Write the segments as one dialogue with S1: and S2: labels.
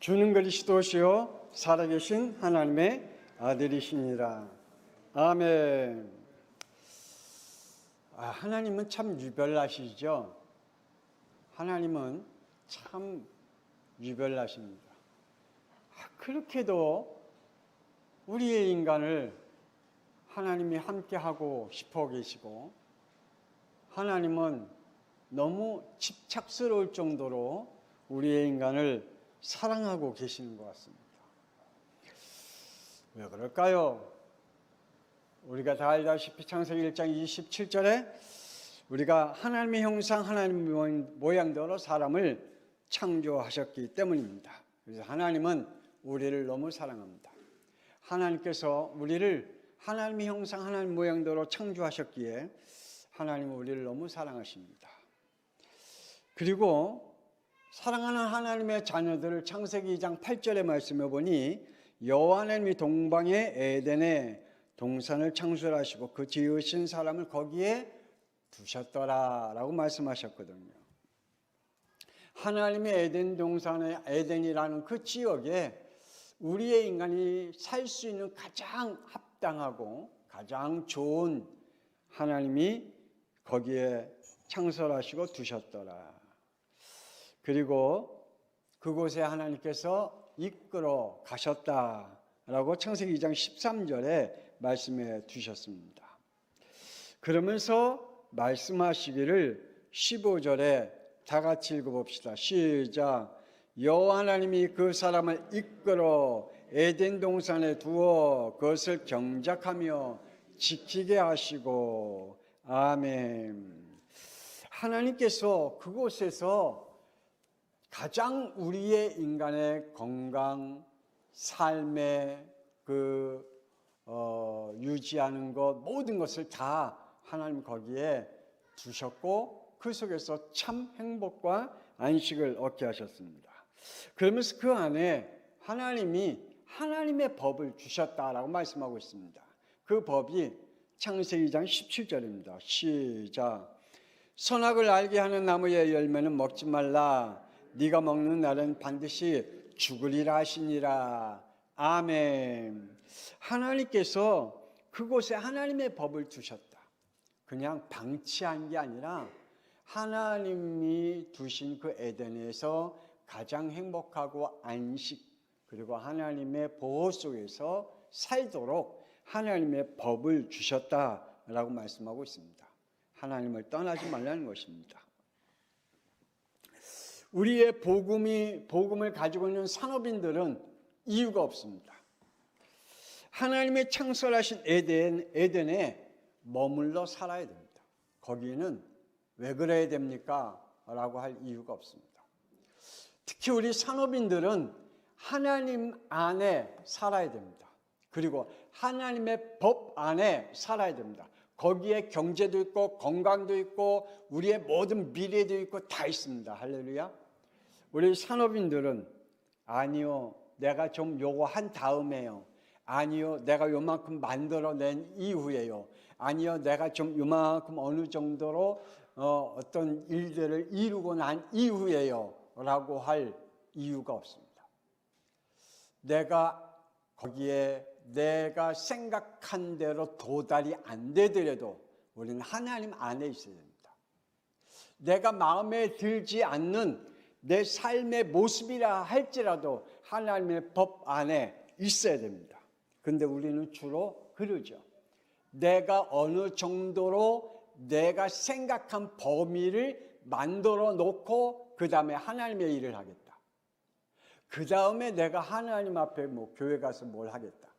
S1: 주는 그리스도시요 살아계신 하나님의 아들이시니라. 아멘. 하나님은 참 유별나시죠. 하나님은 참 유별나십니다. 그렇게도 우리의 인간을 하나님이 함께하고 싶어 계시고, 하나님은 너무 집착스러울 정도로 우리의 인간을 사랑하고 계시는 것 같습니다. 왜 그럴까요? 우리가 다 알다시피 창세기 1장 27절에 우리가 하나님의 형상, 하나님의 모양대로 사람을 창조하셨기 때문입니다. 그래서 하나님은 우리를 너무 사랑합니다. 하나님께서 우리를 하나님의 형상, 하나님 모양대로 창조하셨기에 하나님은 우리를 너무 사랑하십니다. 그리고 사랑하는 하나님의 자녀들을 창세기 2장 8절의 말씀에 보니 여호와 하나님이 동방의 에덴에 동산을 창설하시고 그 지으신 사람을 거기에 두셨더라 라고 말씀하셨거든요. 하나님의 에덴 동산의 에덴이라는 그 지역에 우리의 인간이 살 수 있는 가장 합당하고 가장 좋은 하나님이 거기에 창설하시고 두셨더라. 그리고 그곳에 하나님께서 이끌어 가셨다라고 창세기 2장 13절에 말씀해 두셨습니다. 그러면서 말씀하시기를 15절에 다 같이 읽어봅시다. 시작. 여호와 하나님이 그 사람을 이끌어 에덴 동산에 두어 그것을 경작하며 지키게 하시고. 아멘. 하나님께서 그곳에서 가장 우리의 인간의 건강, 삶의 유지하는 것, 모든 것을 다 하나님 거기에 두셨고 그 속에서 참 행복과 안식을 얻게 하셨습니다. 그러면서 그 안에 하나님이 하나님의 법을 주셨다라고 말씀하고 있습니다. 그 법이 창세기 2장 17절입니다. 시작. 선악을 알게 하는 나무의 열매는 먹지 말라. 네가 먹는 날은 반드시 죽으리라 하시니라. 아멘. 하나님께서 그곳에 하나님의 법을 두셨다. 그냥 방치한 게 아니라 하나님이 두신 그 에덴에서 가장 행복하고 안식 그리고 하나님의 보호 속에서 살도록 하나님의 법을 주셨다라고 말씀하고 있습니다. 하나님을 떠나지 말라는 것입니다. 우리의 복음을 가지고 있는 산업인들은 이유가 없습니다. 하나님의 창설하신 에덴에 머물러 살아야 됩니다. 거기는 왜 그래야 됩니까? 라고 할 이유가 없습니다. 특히 우리 산업인들은 하나님 안에 살아야 됩니다. 그리고 하나님의 법 안에 살아야 됩니다. 거기에 경제도 있고 건강도 있고 우리의 모든 미래도 있고 다 있습니다. 할렐루야. 우리 산업인들은 아니요, 내가 좀 요거 한 다음에요. 아니요, 내가 요만큼 만들어낸 이후에요. 아니요, 내가 좀 요만큼 어느 정도로 어떤 일들을 이루고 난 이후에요. 라고 할 이유가 없습니다. 내가 거기에 내가 생각한 대로 도달이 안 되더라도 우리는 하나님 안에 있어야 됩니다. 내가 마음에 들지 않는 내 삶의 모습이라 할지라도 하나님의 법 안에 있어야 됩니다. 근데 우리는 주로 그러죠. 내가 어느 정도로 내가 생각한 범위를 만들어 놓고 그 다음에 하나님의 일을 하겠다. 그 다음에 내가 하나님 앞에 교회 가서 뭘 하겠다.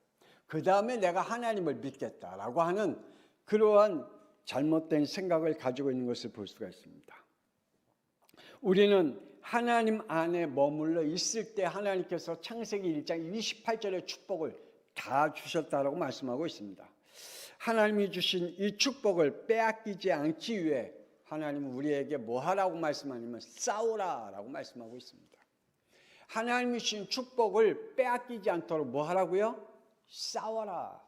S1: 그 다음에 내가 하나님을 믿겠다라고 하는 그러한 잘못된 생각을 가지고 있는 것을 볼 수가 있습니다. 우리는 하나님 안에 머물러 있을 때 하나님께서 창세기 1장 28절의 축복을 다 주셨다라고 말씀하고 있습니다. 하나님이 주신 이 축복을 빼앗기지 않기 위해 하나님은 우리에게 뭐 하라고 말씀하냐면 싸우라라고 말씀하고 있습니다. 하나님이 주신 축복을 빼앗기지 않도록 뭐 하라고요? 싸워라.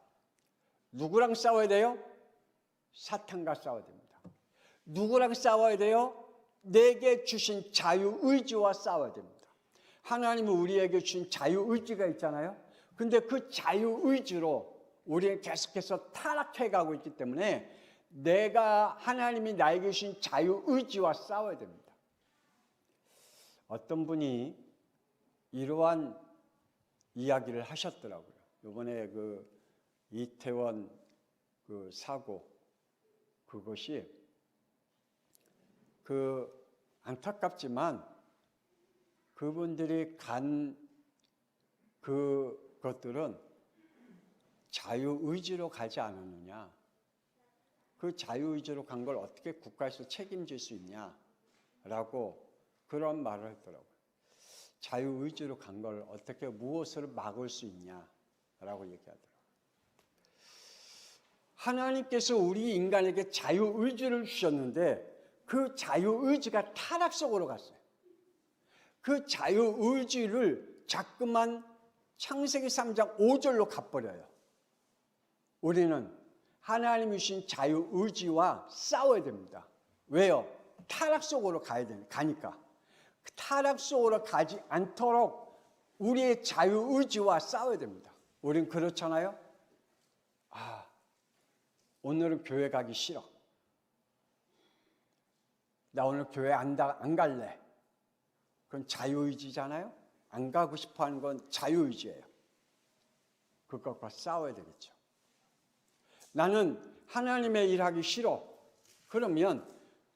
S1: 누구랑 싸워야 돼요? 사탄과 싸워야 됩니다. 누구랑 싸워야 돼요? 내게 주신 자유의지와 싸워야 됩니다. 하나님은 우리에게 주신 자유의지가 있잖아요. 근데 그 자유의지로 우리는 계속해서 타락해 가고 있기 때문에 하나님이 나에게 주신 자유의지와 싸워야 됩니다. 어떤 분이 이러한 이야기를 하셨더라고요. 이번에 그 이태원 그 사고, 그것이 안타깝지만 그분들이 간 그것들은 자유의지로 가지 않았느냐. 그 자유의지로 간 걸 어떻게 국가에서 책임질 수 있냐라고 그런 말을 했더라고요. 자유의지로 간 걸 어떻게 무엇을 막을 수 있냐라고 얘기하더라고요. 하나님께서 우리 인간에게 자유의지를 주셨는데 그 자유의지가 타락 속으로 갔어요. 그 자유의지를 자꾸만 창세기 3장 5절로 가버려요. 우리는 하나님이 주신 자유의지와 싸워야 됩니다. 왜요? 타락 속으로 가니까. 그 타락 속으로 가지 않도록 우리의 자유의지와 싸워야 됩니다. 우린 그렇잖아요. 오늘은 교회 가기 싫어. 나 오늘 교회 안 갈래. 그건 자유의지잖아요. 안 가고 싶어 하는 건 자유의지예요. 그것과 싸워야 되겠죠. 나는 하나님의 일하기 싫어. 그러면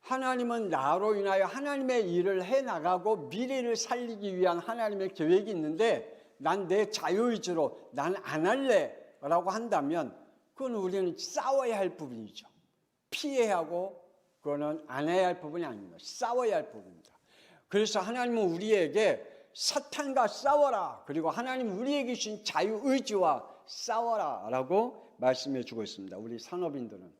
S1: 하나님은 나로 인하여 하나님의 일을 해나가고 미래를 살리기 위한 하나님의 계획이 있는데 난 내 자유의지로 난 안 할래 라고 한다면 그건 우리는 싸워야 할 부분이죠. 피해야 하고 그거는 안 해야 할 부분이 아닙니다. 싸워야 할 부분입니다. 그래서 하나님은 우리에게 사탄과 싸워라. 그리고 하나님 우리에게 주신 자유의지와 싸워라 라고 말씀해 주고 있습니다. 우리 산업인들은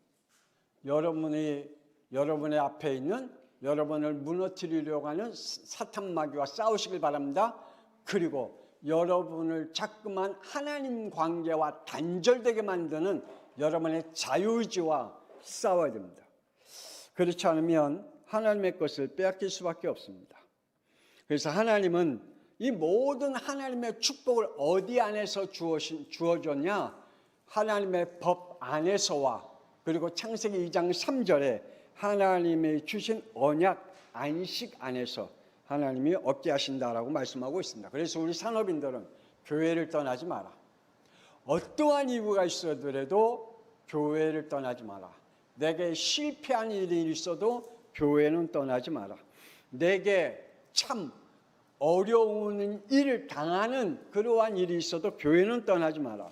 S1: 여러분의 앞에 있는 여러분을 무너뜨리려고 하는 사탄 마귀와 싸우시길 바랍니다. 그리고 여러분을 자꾸만 하나님 관계와 단절되게 만드는 여러분의 자유의지와 싸워야 됩니다. 그렇지 않으면 하나님의 것을 빼앗길 수밖에 없습니다. 그래서 하나님은 이 모든 하나님의 축복을 어디 안에서 주어줬냐? 하나님의 법 안에서와 그리고 창세기 2장 3절에 하나님이 주신 언약 안식 안에서 하나님이 얻게 하신다라고 말씀하고 있습니다. 그래서 우리 산업인들은 교회를 떠나지 마라. 어떠한 이유가 있어더라도 교회를 떠나지 마라. 내게 실패한 일이 있어도 교회는 떠나지 마라. 내게 참 어려운 일을 당하는 그러한 일이 있어도 교회는 떠나지 마라.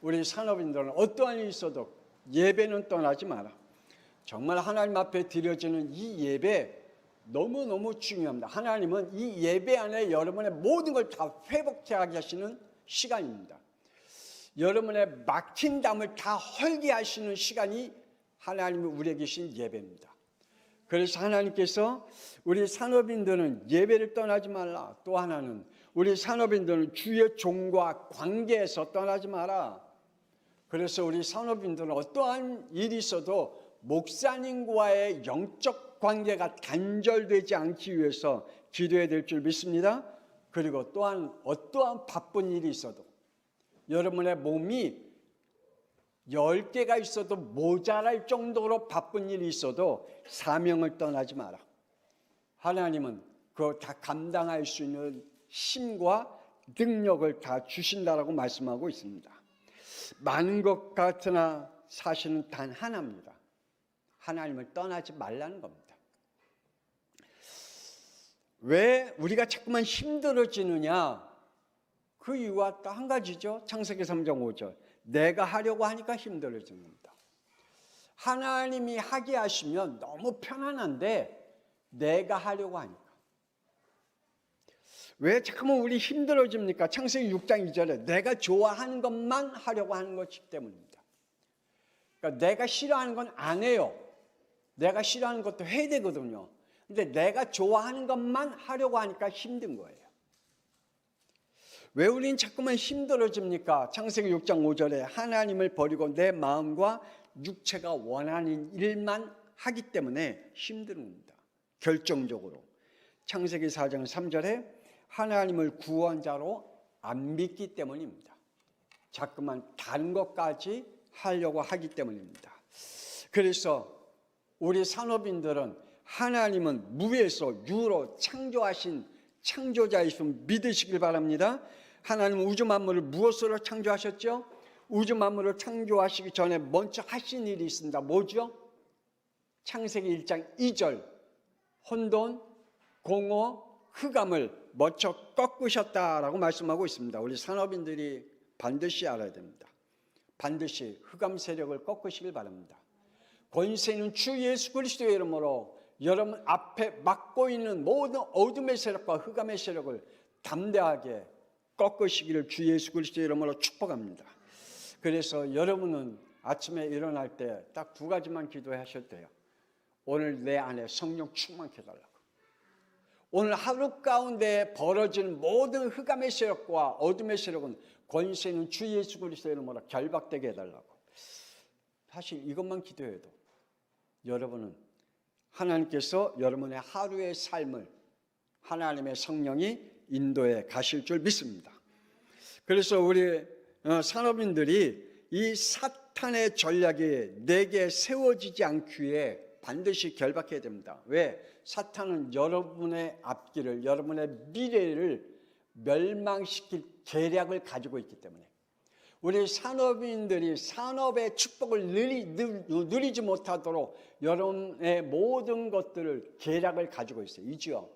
S1: 우리 산업인들은 어떠한 일이 있어도 예배는 떠나지 마라. 정말 하나님 앞에 드려지는 이 예배 너무너무 중요합니다. 하나님은 이 예배 안에 여러분의 모든 걸 다 회복하게 하시는 시간입니다. 여러분의 막힌 담을 다 헐게 하시는 시간이 하나님이 우리에게 주신 예배입니다. 그래서 하나님께서 우리 산업인들은 예배를 떠나지 말라. 또 하나는 우리 산업인들은 주의 종과 관계에서 떠나지 마라. 그래서 우리 산업인들은 어떠한 일이 있어도 목사님과의 영적 관계가 단절되지 않기 위해서 기도해야 될 줄 믿습니다. 그리고 또한 어떠한 바쁜 일이 있어도 여러분의 몸이 10개가 있어도 모자랄 정도로 바쁜 일이 있어도 사명을 떠나지 마라. 하나님은 그거 다 감당할 수 있는 힘과 능력을 다 주신다라고 말씀하고 있습니다. 많은 것 같으나 사실은 단 하나입니다. 하나님을 떠나지 말라는 겁니다. 왜 우리가 자꾸만 힘들어지느냐? 그 이유가 딱 한 가지죠. 창세기 3장 5절. 내가 하려고 하니까 힘들어지는 겁니다. 하나님이 하게 하시면 너무 편안한데 내가 하려고 하니까. 왜 자꾸만 우리 힘들어집니까? 창세기 6장 2절에 내가 좋아하는 것만 하려고 하는 것이기 때문입니다. 그러니까 내가 싫어하는 건 안 해요. 내가 싫어하는 것도 해야 되거든요. 근데 내가 좋아하는 것만 하려고 하니까 힘든 거예요. 왜 우리는 자꾸만 힘들어집니까? 창세기 6장 5절에 하나님을 버리고 내 마음과 육체가 원하는 일만 하기 때문에 힘든 겁니다. 결정적으로. 창세기 4장 3절에 하나님을 구원자로 안 믿기 때문입니다. 자꾸만 다른 것까지 하려고 하기 때문입니다. 그래서 우리 산업인들은 하나님은 무에서 유로 창조하신 창조자이심을 믿으시길 바랍니다. 하나님은 우주 만물을 무엇으로 창조하셨죠? 우주 만물을 창조하시기 전에 먼저 하신 일이 있습니다. 뭐죠? 창세기 1장 2절 혼돈, 공허, 흑암을 먼저 꺾으셨다라고 말씀하고 있습니다. 우리 산업인들이 반드시 알아야 됩니다. 반드시 흑암 세력을 꺾으시길 바랍니다. 권세는 주 예수 그리스도의 이름으로 여러분 앞에 막고 있는 모든 어둠의 세력과 흑암의 세력을 담대하게 꺾으시기를 주 예수 그리스도의 이름으로 축복합니다. 그래서 여러분은 아침에 일어날 때 딱 두 가지만 기도하셔도 돼요. 오늘 내 안에 성령 충만케 해달라고. 오늘 하루 가운데 벌어지는 모든 흑암의 세력과 어둠의 세력은 권세는 주 예수 그리스도의 이름으로 결박되게 해달라고. 사실 이것만 기도해도 여러분은 하나님께서 여러분의 하루의 삶을 하나님의 성령이 인도해 가실 줄 믿습니다. 그래서 우리 산업인들이 이 사탄의 전략이 내게 세워지지 않기 위해 반드시 결박해야 됩니다. 왜? 사탄은 여러분의 앞길을, 여러분의 미래를 멸망시킬 계략을 가지고 있기 때문에 우리 산업인들이 산업의 축복을 누리지 못하도록 여러분의 모든 것들을 계략을 가지고 있어요. 이지요.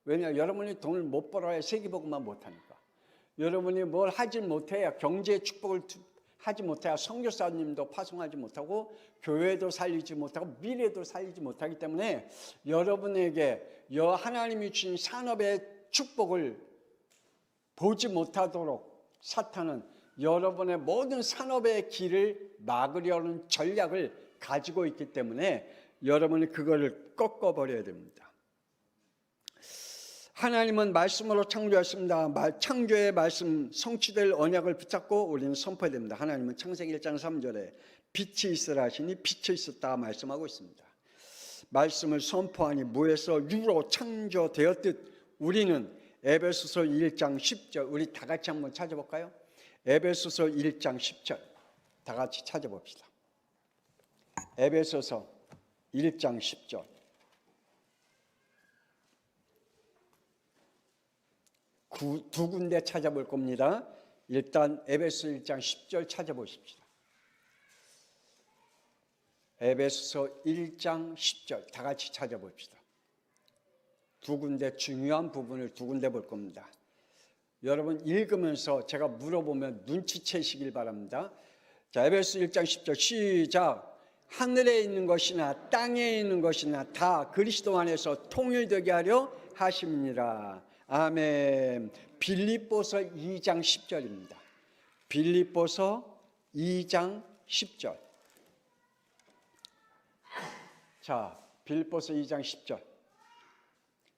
S1: 왜냐? 여러분이 돈을 못 벌어야 세계복음만 못하니까. 여러분이 뭘 하지 못해야 경제의 축복을 하지 못해야 선교사님도 파송하지 못하고 교회도 살리지 못하고 미래도 살리지 못하기 때문에 여러분에게 하나님이 주신 산업의 축복을 보지 못하도록 사탄은 여러분의 모든 산업의 길을 막으려는 전략을 가지고 있기 때문에 여러분이 그거를 꺾어버려야 됩니다. 하나님은 말씀으로 창조하셨습니다. 창조의 말씀 성취될 언약을 붙잡고 우리는 선포해야 됩니다. 하나님은 창세기 1장 3절에 빛이 있으라 하시니 빛이 있었다 말씀하고 있습니다. 말씀을 선포하니 무에서 유로 창조되었듯 우리는 에베소서 1장 10절 우리 다 같이 한번 찾아볼까요? 에베소서 1장 10절 다 같이 찾아봅시다. 에베소서 1장 10절 두 군데 찾아볼 겁니다. 일단 에베소 1장 10절 찾아보십시다. 에베소서 1장 10절 다 같이 찾아봅시다. 두 군데 중요한 부분을 두 군데 볼 겁니다. 여러분 읽으면서 제가 물어보면 눈치채시길 바랍니다. 자, 에베소 1장 10절 시작. 하늘에 있는 것이나 땅에 있는 것이나 다 그리스도 안에서 통일되게 하려 하십니다. 아멘. 빌립보서 2장 10절입니다. 빌립보서 2장 10절. 자, 빌립보서 2장 10절.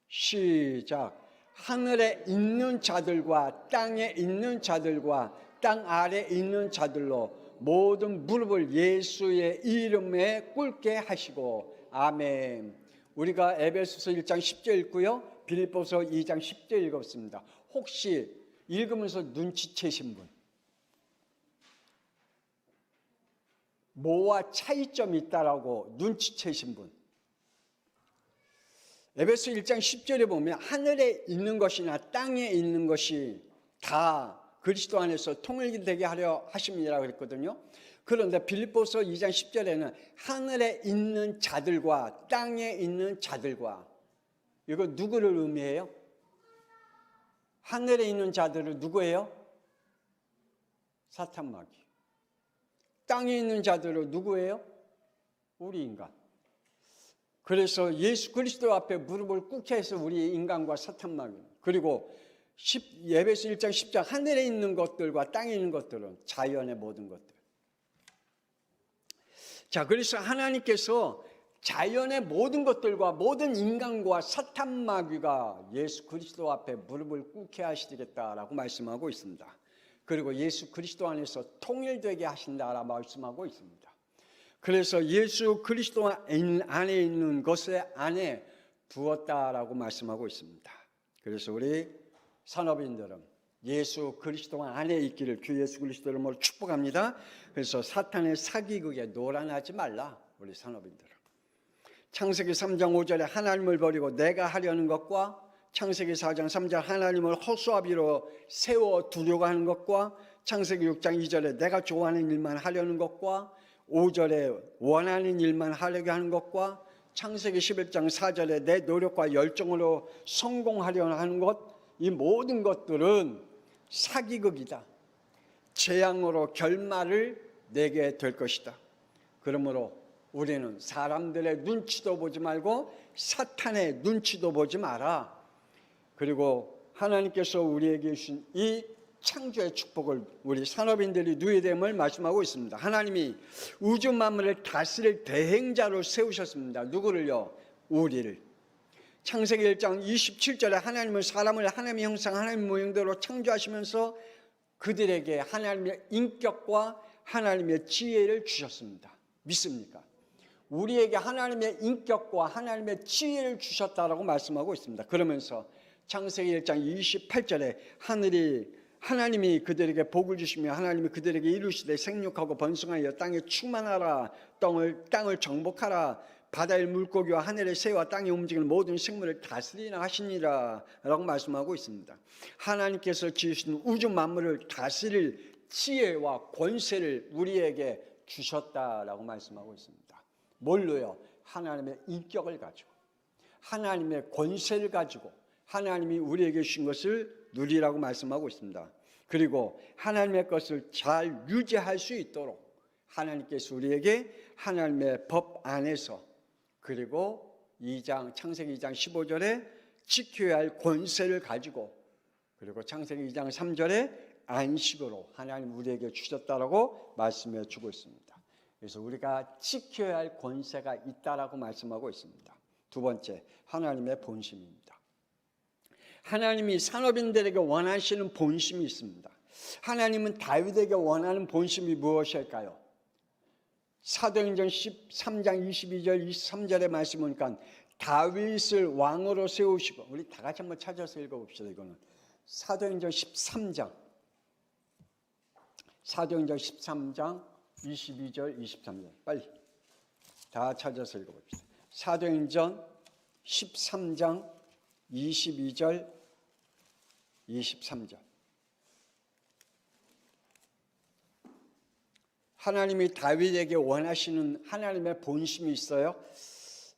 S1: 시작. 하늘에 있는 자들과 땅에 있는 자들과 땅 아래에 있는 자들로 모든 무릎을 예수의 이름에 꿇게 하시고 아멘. 우리가 에베소서 1장 10절 읽고요. 빌립보서 2장 10절 읽었습니다. 혹시 읽으면서 눈치채신 분? 뭐와 차이점이 있다라고 눈치채신 분? 에베소 1장 10절에 보면 하늘에 있는 것이나 땅에 있는 것이 다 그리스도 안에서 통일되게 하려 하십니다 그랬거든요. 그런데 빌립보서 2장 10절에는 하늘에 있는 자들과 땅에 있는 자들과 이거 누구를 의미해요? 하늘에 있는 자들은 누구예요? 사탄마귀. 땅에 있는 자들은 누구예요? 우리 인간. 그래서 예수 그리스도 앞에 무릎을 꿇게 해서 우리 인간과 사탄마귀 그리고 에베소 1장 10장 하늘에 있는 것들과 땅에 있는 것들은 자연의 모든 것들. 자, 그래서 하나님께서 자연의 모든 것들과 모든 인간과 사탄마귀가 예수 그리스도 앞에 무릎을 꿇게 하시겠다라고 말씀하고 있습니다. 그리고 예수 그리스도 안에서 통일되게 하신다라고 말씀하고 있습니다. 그래서 예수 그리스도 안에 있는 것에 안에 두었다라고 말씀하고 있습니다. 그래서 우리 산업인들은 예수 그리스도 안에 있기를 주 예수 그리스도 이름으로 축복합니다. 그래서 사탄의 사기극에 노란하지 말라, 우리 산업인들은. 창세기 3장 5절에 하나님을 버리고 내가 하려는 것과 창세기 4장 3절 하나님을 허수아비로 세워두려고 하는 것과 창세기 6장 2절에 내가 좋아하는 일만 하려는 것과 5절에 원하는 일만 하려고 하는 것과 창세기 11장 4절에 내 노력과 열정으로 성공하려고 하는 것, 이 모든 것들은 사기극이다. 재앙으로 결말을 내게 될 것이다. 그러므로 우리는 사람들의 눈치도 보지 말고 사탄의 눈치도 보지 마라. 그리고 하나님께서 우리에게 주신 이 창조의 축복을 우리 산업인들이 누리게 됨을 말씀하고 있습니다. 하나님이 우주 만물을 다스릴 대행자로 세우셨습니다. 누구를요? 우리를. 창세기 1장 27절에 하나님은 사람을 하나님의 형상 하나님의 모형대로 창조하시면서 그들에게 하나님의 인격과 하나님의 지혜를 주셨습니다. 믿습니까? 우리에게 하나님의 인격과 하나님의 지혜를 주셨다라고 말씀하고 있습니다. 그러면서 창세기 1장 28절에 하나님이 그들에게 복을 주시며 하나님이 그들에게 이루시되 생육하고 번성하여 땅에 충만하라, 땅을 정복하라, 바다의 물고기와 하늘의 새와 땅에 움직이는 모든 생물을 다스리라 하시니라 라고 말씀하고 있습니다. 하나님께서 지으신 우주 만물을 다스릴 지혜와 권세를 우리에게 주셨다라고 말씀하고 있습니다. 뭘로요? 하나님의 인격을 가지고, 하나님의 권세를 가지고 하나님이 우리에게 주신 것을 누리라고 말씀하고 있습니다. 그리고 하나님의 것을 잘 유지할 수 있도록 하나님께서 우리에게 하나님의 법 안에서, 그리고 창세기 2장 15절에 지켜야 할 권세를 가지고, 그리고 창세기 2장 3절에 안식으로 하나님 우리에게 주셨다라고 말씀해 주고 있습니다. 그래서 우리가 지켜야 할 권세가 있다라고 말씀하고 있습니다. 두 번째, 하나님의 본심입니다. 하나님이 산업인들에게 원하시는 본심이 있습니다. 하나님은 다윗에게 원하는 본심이 무엇일까요? 사도행전 13장 22절 23절의 말씀 보니까 다윗을 왕으로 세우시고, 우리 다 같이 한번 찾아서 읽어봅시다. 이거는 사도행전 13장 22절 23절 빨리 다 찾아서 읽어봅시다. 사도행전 13장 22절 23절. 하나님이 다윗에게 원하시는 하나님의 본심이 있어요.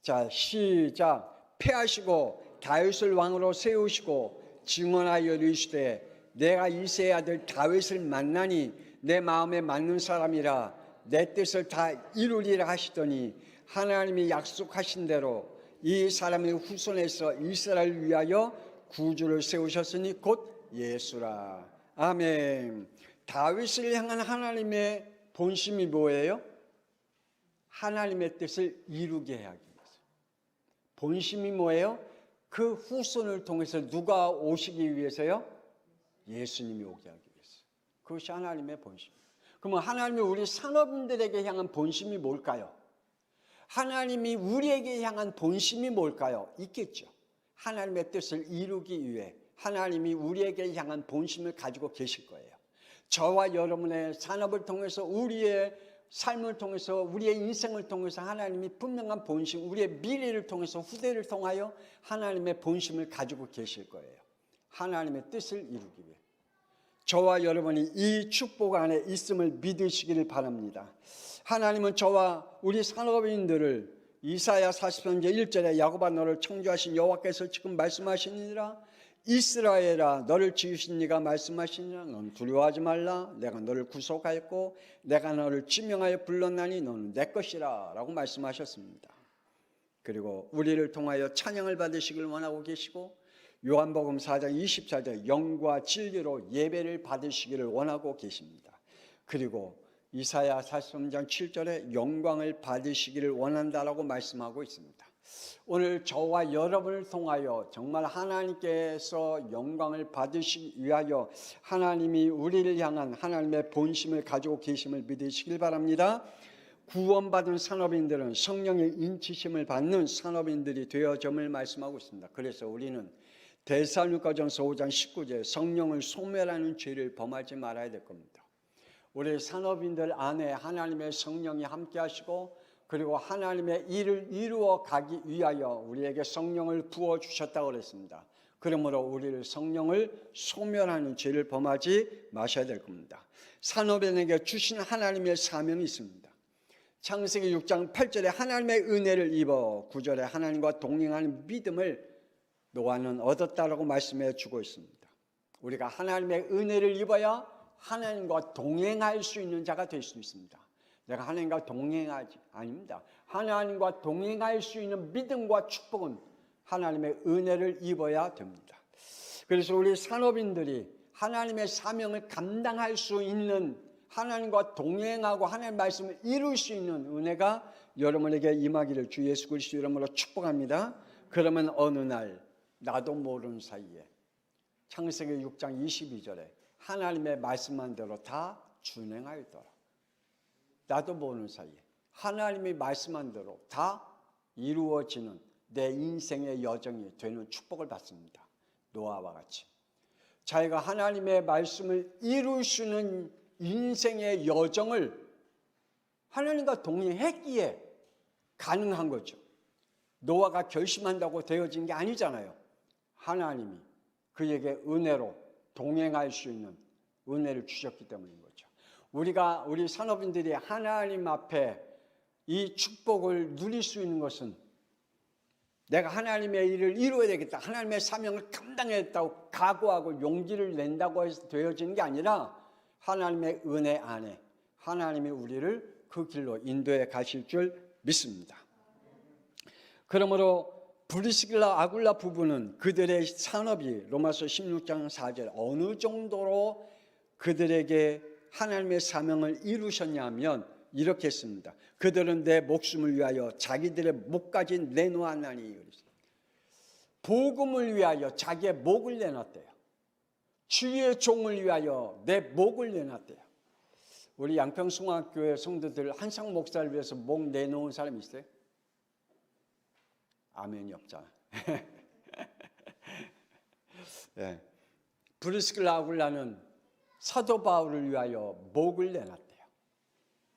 S1: 자, 시작. 패하시고 다윗을 왕으로 세우시고 증언하여 이르시되 내가 이새의 아들 다윗을 만나니 내 마음에 맞는 사람이라 내 뜻을 다 이루리라 하시더니 하나님이 약속하신 대로 이 사람의 후손에서 이스라엘을 위하여 구주를 세우셨으니 곧 예수라. 아멘. 다윗을 향한 하나님의 본심이 뭐예요? 하나님의 뜻을 이루게 하기 위해서. 본심이 뭐예요? 그 후손을 통해서 누가 오시기 위해서요? 예수님이 오게 하기 위해서. 그것이 하나님의 본심. 그러면 하나님이 우리 산업인들에게 향한 본심이 뭘까요? 하나님이 우리에게 향한 본심이 뭘까요? 있겠죠. 하나님의 뜻을 이루기 위해 하나님이 우리에게 향한 본심을 가지고 계실 거예요. 저와 여러분의 산업을 통해서, 우리의 삶을 통해서, 우리의 인생을 통해서 하나님이 분명한 본심, 우리의 미래를 통해서, 후대를 통하여 하나님의 본심을 가지고 계실 거예요. 하나님의 뜻을 이루기 위해. 저와 여러분이 이 축복 안에 있음을 믿으시기를 바랍니다. 하나님은 저와 우리 산업인들을 이사야 40장 1절에 야곱아 너를 창조하신 여호와께서 지금 말씀하시니라, 이스라엘아 너를 지으신 이가 말씀하시니라, 너는 두려워하지 말라, 내가 너를 구속하였고 내가 너를 지명하여 불렀나니 너는 내 것이라 라고 말씀하셨습니다. 그리고 우리를 통하여 찬양을 받으시길 원하고 계시고, 요한복음 4장 24절 영과 진리로 예배를 받으시기를 원하고 계십니다. 그리고 이사야 43장 7절에 영광을 받으시기를 원한다라고 말씀하고 있습니다. 오늘 저와 여러분을 통하여 정말 하나님께서 영광을 받으시기 위하여 하나님이 우리를 향한 하나님의 본심을 가지고 계심을 믿으시길 바랍니다. 구원받은 산업인들은 성령의 인치심을 받는 산업인들이 되어짐을 말씀하고 있습니다. 그래서 우리는 데살로니가전서 5장 19절 성령을 소멸하는 죄를 범하지 말아야 될 겁니다. 우리 산업인들 안에 하나님의 성령이 함께 하시고 그리고 하나님의 일을 이루어 가기 위하여 우리에게 성령을 부어주셨다고 그랬습니다. 그러므로 우리를 성령을 소멸하는 죄를 범하지 마셔야 될 겁니다. 산업인에게 주신 하나님의 사명이 있습니다. 창세기 6장 8절에 하나님의 은혜를 입어 9절에 하나님과 동행하는 믿음을 노아는 얻었다라고 말씀해 주고 있습니다. 우리가 하나님의 은혜를 입어야 하나님과 동행할 수 있는 자가 될 수 있습니다. 내가 하나님과 동행하지 아닙니다. 하나님과 동행할 수 있는 믿음과 축복은 하나님의 은혜를 입어야 됩니다. 그래서 우리 산업인들이 하나님의 사명을 감당할 수 있는 하나님과 동행하고 하나님의 말씀을 이룰 수 있는 은혜가 여러분에게 임하기를 주 예수 그리스도 이름으로 축복합니다. 그러면 어느 날 나도 모르는 사이에 창세기 6장 22절에 하나님의 말씀한 대로 다 준행하였더라. 나도 모르는 사이에 하나님이 말씀한 대로 다 이루어지는 내 인생의 여정이 되는 축복을 받습니다. 노아와 같이 자기가 하나님의 말씀을 이룰 수 있는 인생의 여정을 하나님과 동행했기에 가능한 거죠. 노아가 결심한다고 되어진 게 아니잖아요. 하나님이 그에게 은혜로 동행할 수 있는 은혜를 주셨기 때문인 거죠. 우리 산업인들이 하나님 앞에 이 축복을 누릴 수 있는 것은 내가 하나님의 일을 이루어야 되겠다, 하나님의 사명을 감당했다고 각오하고 용기를 낸다고 해서 되어지는 게 아니라 하나님의 은혜 안에 하나님이 우리를 그 길로 인도해 가실 줄 믿습니다. 그러므로 브리스길라 아굴라 부부는 그들의 산업이 로마서 16장 4절 어느 정도로 그들에게 하나님의 사명을 이루셨냐면 이렇게 했습니다. 그들은 내 목숨을 위하여 자기들의 목까지 내놓았나니. 복음을 위하여 자기의 목을 내놨대요. 주의 종을 위하여 내 목을 내놨대요. 우리 양평숭학교의 성도들 한상 목사를 위해서 목 내놓은 사람 있어요? 아멘이 없잖아. 네. 브리스길라 아굴라는 사도 바울을 위하여 목을 내놨대요.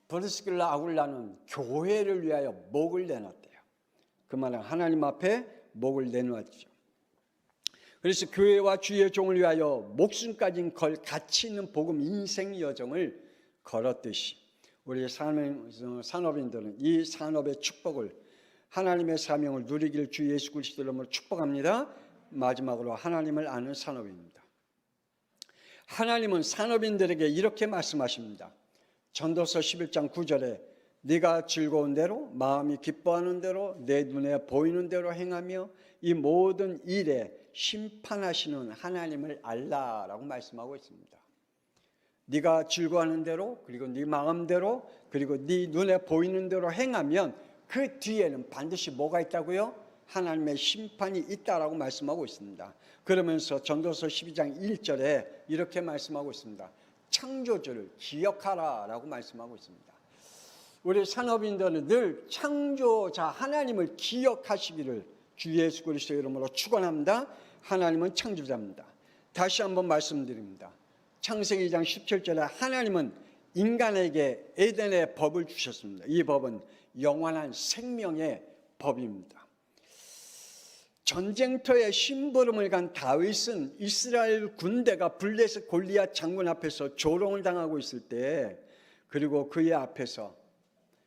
S1: 브리스길라 아굴라는 교회를 위하여 목을 내놨대요. 그 말은 하나님 앞에 목을 내놓았죠. 그래서 교회와 주의 종을 위하여 목숨까지 걸 가치 있는 복음 인생 여정을 걸었듯이 우리 산업인들은 이 산업의 축복을 하나님의 사명을 누리길 주 예수 그리스도 이름으로 축복합니다. 마지막으로 하나님을 아는 산업입니다. 하나님은 산업인들에게 이렇게 말씀하십니다. 전도서 11장 9절에 네가 즐거운 대로 마음이 기뻐하는 대로 내 눈에 보이는 대로 행하며 이 모든 일에 심판하시는 하나님을 알라라고 말씀하고 있습니다. 네가 즐거워하는 대로 그리고 네 마음대로 그리고 네 눈에 보이는 대로 행하면 그 뒤에는 반드시 뭐가 있다고요? 하나님의 심판이 있다라고 말씀하고 있습니다. 그러면서 전도서 12장 1절에 이렇게 말씀하고 있습니다. 창조주를 기억하라 라고 말씀하고 있습니다. 우리 산업인들은 늘 창조자 하나님을 기억하시기를 주 예수 그리스도의 이름으로 축원합니다. 하나님은 창조자입니다. 다시 한번 말씀드립니다. 창세기 2장 17절에 하나님은 인간에게 에덴의 법을 주셨습니다. 이 법은 영원한 생명의 법입니다. 전쟁터에 심부름을 간 다윗은 이스라엘 군대가 블레셋 골리앗 장군 앞에서 조롱을 당하고 있을 때 그리고 그의 앞에서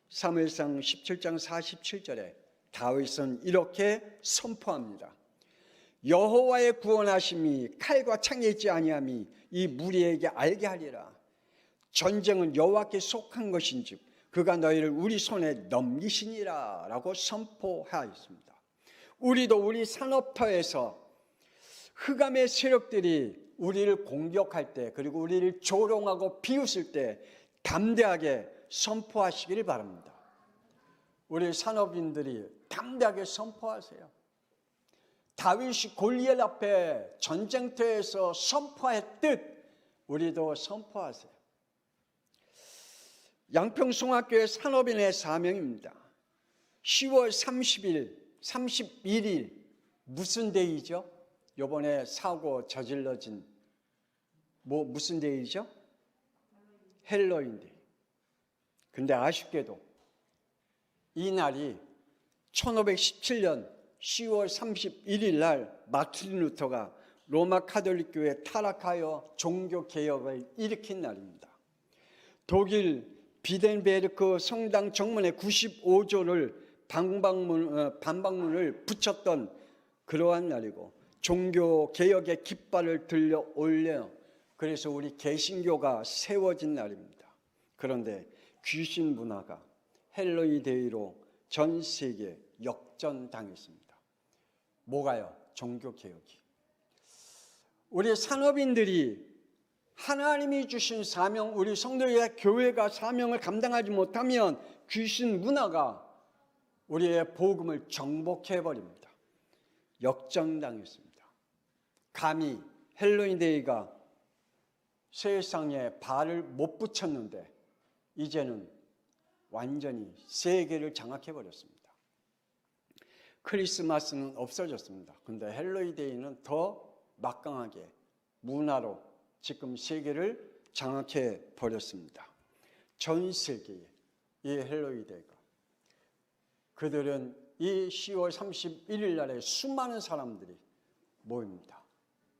S1: 사무엘상 17장 47절에 다윗은 이렇게 선포합니다. 여호와의 구원하심이 칼과 창에 있지 아니함이 이 무리에게 알게 하리라. 전쟁은 여호와께 속한 것인즉 그가 너희를 우리 손에 넘기시니라 라고 선포하였습니다. 우리도 우리 산업터에서 흑암의 세력들이 우리를 공격할 때 그리고 우리를 조롱하고 비웃을 때 담대하게 선포하시기를 바랍니다. 우리 산업인들이 담대하게 선포하세요. 다윗이 골리앗 앞에 전쟁터에서 선포했듯 우리도 선포하세요. 양평숭학교의 산업인의 사명입니다. 10월 30일, 31일 무슨 데이죠? 요번에 사고 저질러진 무슨 데이죠? 헬로윈 데이. 근데 아쉽게도 이 날이 1517년 10월 31일 날 마틴 루터가 로마 카톨릭 교회 타락하여 종교 개혁을 일으킨 날입니다. 독일 비덴베르크 성당 정문에 95조를 반박문을 붙였던 그러한 날이고, 종교 개혁의 깃발을 들려 올려 그래서 우리 개신교가 세워진 날입니다. 그런데 귀신 문화가 헬로윈 데이로 전 세계에 역전당했습니다. 뭐가요? 종교 개혁이. 우리 산업인들이 하나님이 주신 사명, 우리 성도의 교회가 사명을 감당하지 못하면 귀신 문화가 우리의 복음을 정복해버립니다. 역전당했습니다. 감히 헬로윈 데이가 세상에 발을 못 붙였는데 이제는 완전히 세계를 장악해버렸습니다. 크리스마스는 없어졌습니다. 그런데 헬로윈 데이는 더 막강하게 문화로 지금 세계를 장악해 버렸습니다. 전 세계에 이 헬로윈 데이가, 그들은 이 10월 31일 날에 수많은 사람들이 모입니다.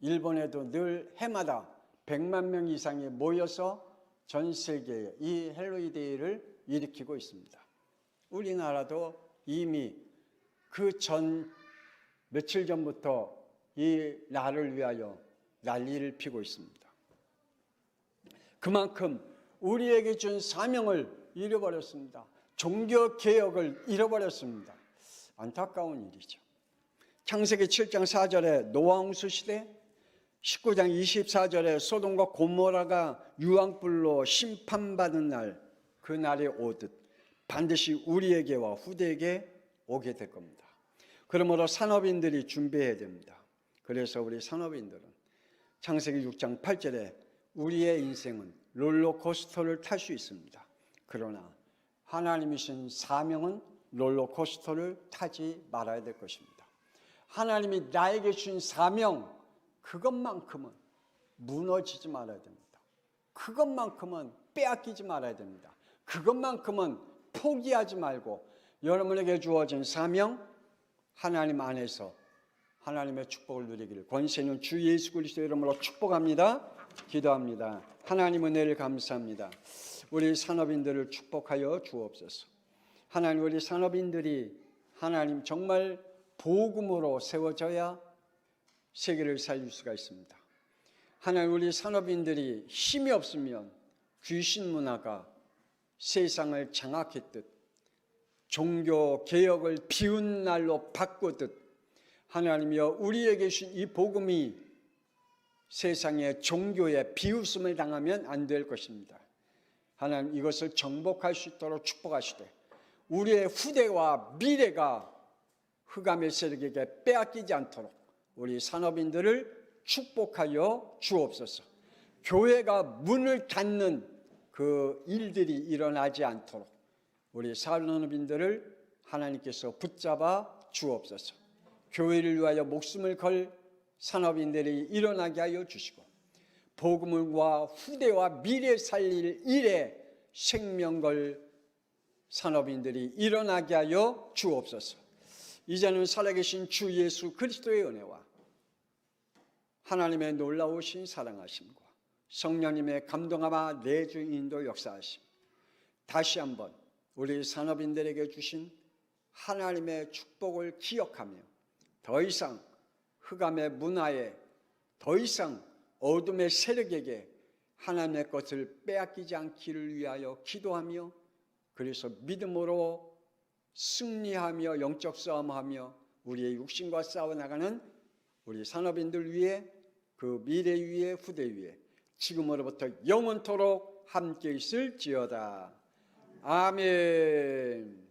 S1: 일본에도 늘 해마다 100만 명 이상이 모여서 전 세계에 이 헬로윈 데이를 일으키고 있습니다. 우리나라도 이미 그 전 며칠 전부터 이 날을 위하여 난리를 피고 있습니다. 그만큼 우리에게 준 사명을 잃어버렸습니다. 종교 개혁을 잃어버렸습니다. 안타까운 일이죠. 창세기 7장 4절에 노아 홍수 시대, 19장 24절에 소돔과 고모라가 유황불로 심판받은 날, 그 날이 오듯 반드시 우리에게와 후대에게 오게 될 겁니다. 그러므로 산업인들이 준비해야 됩니다. 그래서 우리 산업인들은 창세기 6장 8절에 우리의 인생은 롤러코스터를 탈 수 있습니다. 그러나 하나님이 주신 사명은 롤러코스터를 타지 말아야 될 것입니다. 하나님이 나에게 주신 사명, 그것만큼은 무너지지 말아야 됩니다. 그것만큼은 빼앗기지 말아야 됩니다. 그것만큼은 포기하지 말고 여러분에게 주어진 사명, 하나님 안에서 하나님의 축복을 누리기를 권세 있는 주 예수 그리스도 이름으로 축복합니다. 기도합니다. 하나님 은혜를 감사합니다. 우리 산업인들을 축복하여 주옵소서. 하나님, 우리 산업인들이 하나님 정말 복음으로 세워져야 세계를 살릴 수가 있습니다. 하나님, 우리 산업인들이 힘이 없으면 귀신 문화가 세상을 장악했듯 종교 개혁을 비운 날로 바꾸듯 하나님이여 우리에게 주신 이 복음이 세상의 종교에 비웃음을 당하면 안 될 것입니다. 하나님, 이것을 정복할 수 있도록 축복하시되 우리의 후대와 미래가 흑암의 세력에게 빼앗기지 않도록 우리 산업인들을 축복하여 주옵소서. 교회가 문을 닫는 그 일들이 일어나지 않도록 우리 산업인들을 하나님께서 붙잡아 주옵소서. 교회를 위하여 목숨을 걸 산업인들이 일어나게 하여 주시고 복음과 후대와 미래 살릴 일에 생명 걸 산업인들이 일어나게 하여 주옵소서. 이제는 살아계신 주 예수 그리스도의 은혜와 하나님의 놀라우신 사랑하심과 성령님의 감동하마 내주 인도 역사하심, 다시 한번 우리 산업인들에게 주신 하나님의 축복을 기억하며 더 이상 흑암의 문화에, 더 이상 어둠의 세력에게 하나님의 것을 빼앗기지 않기를 위하여 기도하며, 그래서 믿음으로 승리하며 영적 싸움하며 우리의 육신과 싸워나가는 우리 산업인들 위해, 그 미래 위에, 후대 위에 지금으로부터 영원토록 함께 있을지어다. 아멘.